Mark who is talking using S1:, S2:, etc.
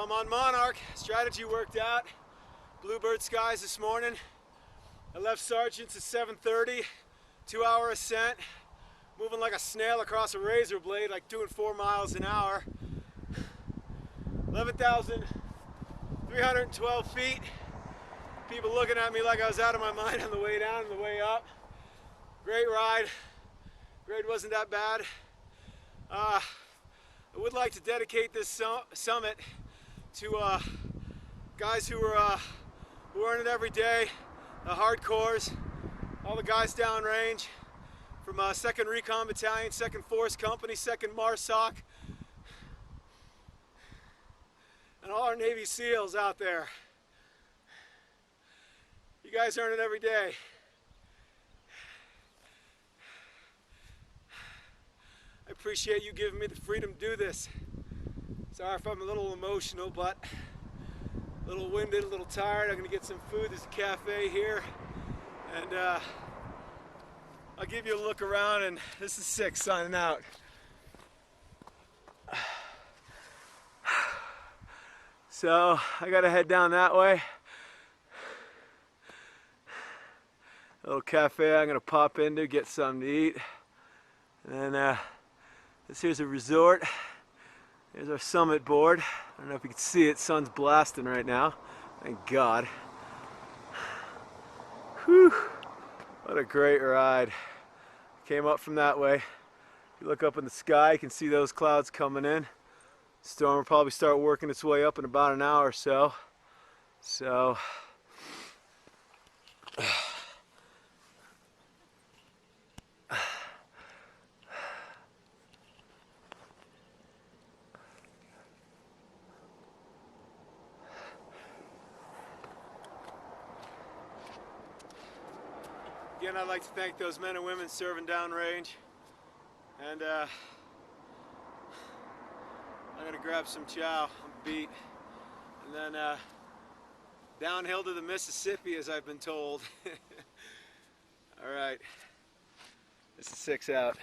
S1: I'm on Monarch. Strategy worked out. Bluebird skies this morning. I left Sergeant's at 7:30. 2-hour ascent. Moving like a snail across a razor blade, like doing 4 miles an hour. 11,312 feet. People looking at me like I was out of my mind on the way down and the way up. Great ride. Grade wasn't that bad. I would like to dedicate this summit to guys who are in it every day, the hardcores, all the guys downrange from 2nd Recon Battalion, 2nd Force Company, 2nd MARSOC, and all our Navy SEALs out there. You guys earn it every day. I appreciate you giving me the freedom to do this. Sorry if I'm a little emotional, but a little winded, a little tired. I'm gonna get some food. There's a cafe here, and I'll give you a look around, and this is Six signing out. So I gotta head down that way. A little cafe I'm gonna pop into, get something to eat. And then here's a resort. There's our summit board. I don't know if you can see it, sun's blasting right now. Thank God. Whew, what a great ride. Came up from that way. If you look up in the sky, you can see those clouds coming in. Storm will probably start working its way up in about an hour or so. So, again, I'd like to thank those men and women serving downrange, and I'm gonna grab some chow. I'm beat, and then downhill to the Mississippi, as I've been told. All right, this is Six out.